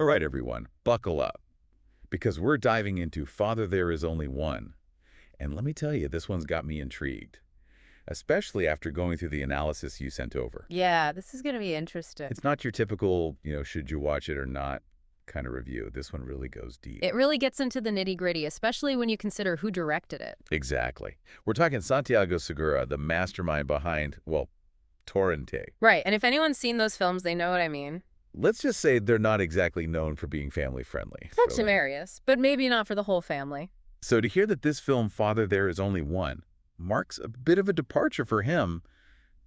All right, everyone, buckle up, because we're diving into Father There Is Only One. And let me tell you, this one's got me intrigued, especially after going through the analysis you sent over. Yeah, this is going to be interesting. It's not your typical, should you watch it or not kind of review. This one really goes deep. It really gets into the nitty-gritty, especially when you consider who directed it. Exactly. We're talking Santiago Segura, the mastermind behind, well, Torrente. Right, and if anyone's seen those films, they know what I mean. Let's just say they're not exactly known for being family-friendly. That's hilarious, but maybe not for the whole family. So to hear that this film, Father There Is Only One, marks a bit of a departure for him,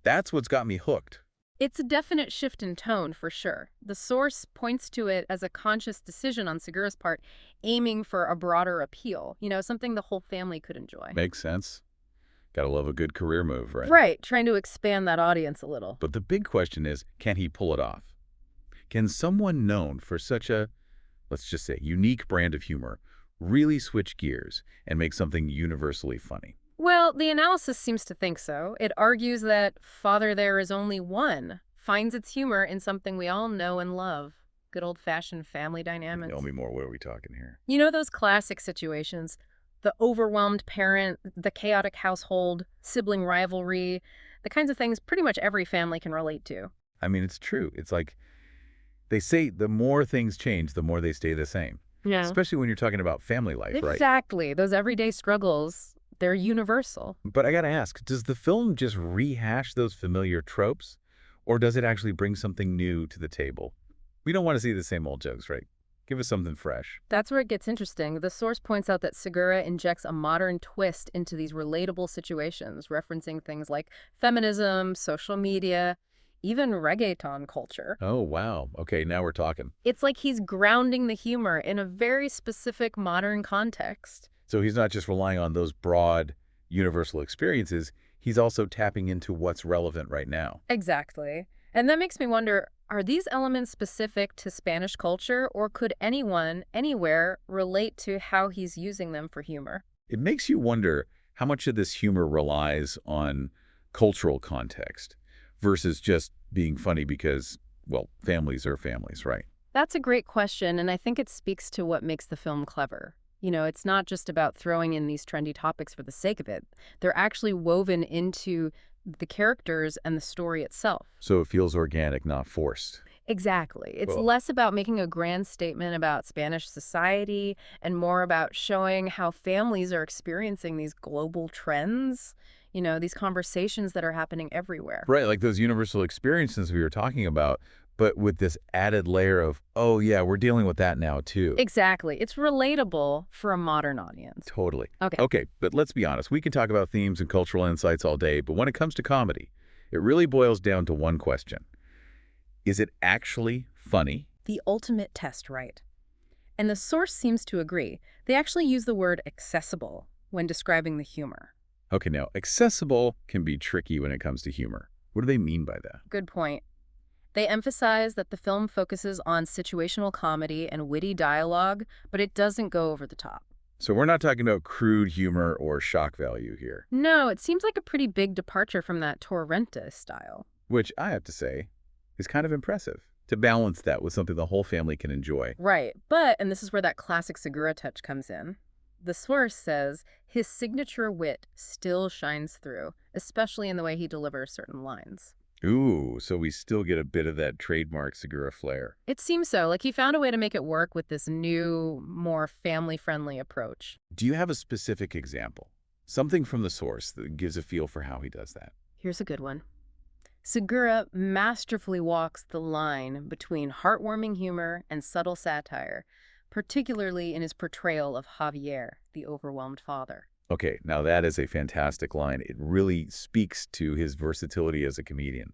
that's what's got me hooked. It's a definite shift in tone, for sure. The source points to it as a conscious decision on Segura's part, aiming for a broader appeal, something the whole family could enjoy. Makes sense. Gotta love a good career move, right? Right, trying to expand that audience a little. But the big question is, can he pull it off? Can someone known for such a, let's just say, unique brand of humor really switch gears and make something universally funny? Well, the analysis seems to think so. It argues that Father There Is Only One finds its humor in something we all know and love. Good old-fashioned family dynamics. Tell me more, what are we talking here? You know those classic situations? The overwhelmed parent, the chaotic household, sibling rivalry, the kinds of things pretty much every family can relate to. I mean, it's true. It's like they say the more things change, the more they stay the same. Yeah. Especially when you're talking about family life, right? Exactly. Those everyday struggles, they're universal. But I gotta ask, does the film just rehash those familiar tropes? Or does it actually bring something new to the table? We don't want to see the same old jokes, right? Give us something fresh. That's where it gets interesting. The source points out that Segura injects a modern twist into these relatable situations, referencing things like feminism, social media, even reggaeton culture. Oh, wow. Okay, now we're talking. It's like he's grounding the humor in a very specific modern context. So he's not just relying on those broad, universal experiences, he's also tapping into what's relevant right now. Exactly. And that makes me wonder, are these elements specific to Spanish culture, or could anyone, anywhere, relate to how he's using them for humor? It makes you wonder how much of this humor relies on cultural context versus just being funny because, well, families are families, right? That's a great question, and I think it speaks to what makes the film clever. It's not just about throwing in these trendy topics for the sake of it. They're actually woven into the characters and the story itself. So it feels organic, not forced. Exactly. It's Well, less about making a grand statement about Spanish society and more about showing how families are experiencing these global trends, these conversations that are happening everywhere. right, like those universal experiences we were talking about, but with this added layer of, oh yeah, we're dealing with that now too. Exactly. It's relatable for a modern audience. Totally. Okay. Okay, but let's be honest. We can talk about themes and cultural insights all day, but when it comes to comedy, it really boils down to one question. Is it actually funny? The ultimate test, right? And the source seems to agree. They actually use the word accessible when describing the humor. Okay, now, accessible can be tricky when it comes to humor. What do they mean by that? Good point. They emphasize that the film focuses on situational comedy and witty dialogue, but it doesn't go over the top. So we're not talking about crude humor or shock value here, No, it seems like a pretty big departure from that Torrente style. which I have to say is kind of impressive, to balance that with something the whole family can enjoy. Right, but, and this is where that classic Segura touch comes in, the source says his signature wit still shines through, especially in the way he delivers certain lines. Ooh, so we still get a bit of that trademark Segura flair. It seems so. Like he found a way to make it work with this new, more family-friendly approach. Do you have a specific example? Something from the source that gives a feel for how he does that? Here's a good one. Segura masterfully walks the line between heartwarming humor and subtle satire, particularly in his portrayal of Javier, the overwhelmed father. Okay, now that is a fantastic line. It really speaks to his versatility as a comedian.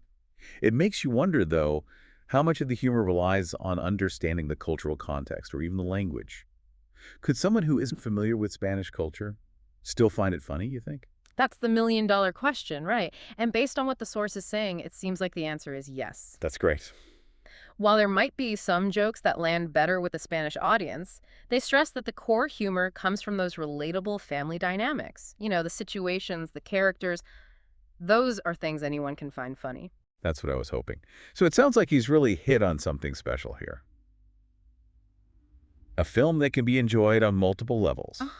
It makes you wonder, though, how much of the humor relies on understanding the cultural context or even the language. Could someone who isn't familiar with Spanish culture still find it funny, you think? That's the million-dollar question, right? And based on what the source is saying, it seems like the answer is yes. That's great. While there might be some jokes that land better with a Spanish audience, they stress that the core humor comes from those relatable family dynamics. The situations, the characters, those are things anyone can find funny. That's what I was hoping. So it sounds like he's really hit on something special here. A film that can be enjoyed on multiple levels. Ah,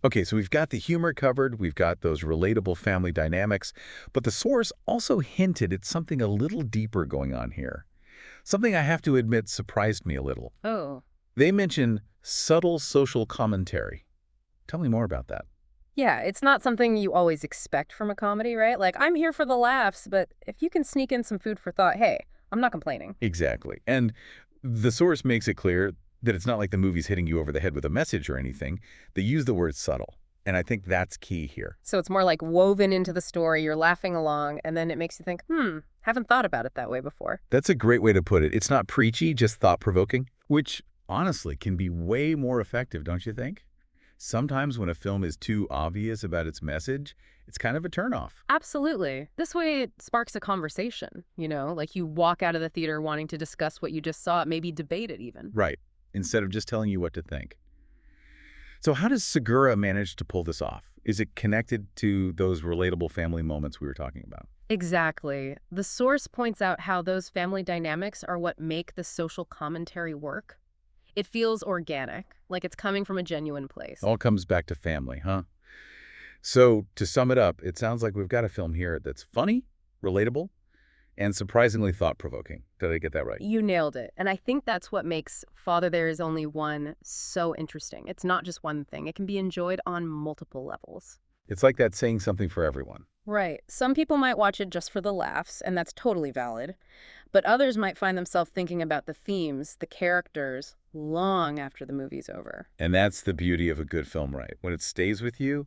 Okay, so we've got the humor covered, we've got those relatable family dynamics, but the source also hinted at something a little deeper going on here. Something I have to admit surprised me a little. oh. They mention subtle social commentary. Tell me more about that. Yeah, it's not something you always expect from a comedy, right? Like, I'm here for the laughs, but if you can sneak in some food for thought, hey, I'm not complaining. Exactly. And the source makes it clear that it's not like the movie's hitting you over the head with a message or anything. They use the word subtle. And I think that's key here. So it's more like woven into the story, you're laughing along, and then it makes you think, haven't thought about it that way before. That's a great way to put it. It's not preachy, just thought-provoking, which honestly can be way more effective, don't you think? Sometimes when a film is too obvious about its message, it's kind of a turnoff. Absolutely. This way it sparks a conversation, like you walk out of the theater wanting to discuss what you just saw, maybe debate it even. Right. Instead of just telling you what to think. So how does Segura manage to pull this off? Is it connected to those relatable family moments we were talking about? Exactly. The source points out how those family dynamics are what make the social commentary work. It feels organic, like it's coming from a genuine place. All comes back to family, huh? So to sum it up, it sounds like we've got a film here that's funny, relatable, and surprisingly thought-provoking. Did I get that right? You nailed it. And I think that's what makes Father There Is Only One so interesting. It's not just one thing. It can be enjoyed on multiple levels. It's like that saying something for everyone. Right. Some people might watch it just for the laughs, and that's totally valid. But others might find themselves thinking about the themes, the characters, long after the movie's over. And that's the beauty of a good film, right? When it stays with you,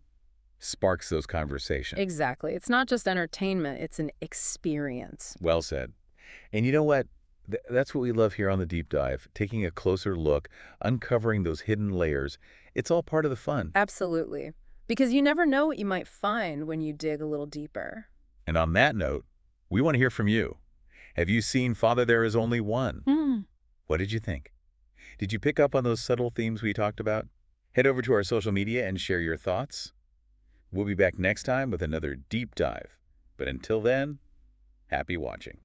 sparks those conversations. Exactly. It's not just entertainment, it's an experience. Well said. And you know what? That's what we love here on The Deep Dive, taking a closer look, uncovering those hidden layers. It's all part of the fun. Absolutely. Because you never know what you might find when you dig a little deeper. And on that note, we want to hear from you. Have you seen Father There Is Only One? Hmm. What did you think? Did you pick up on those subtle themes we talked about? Head over to our social media and share your thoughts. We'll be back next time with another deep dive. But until then, happy watching.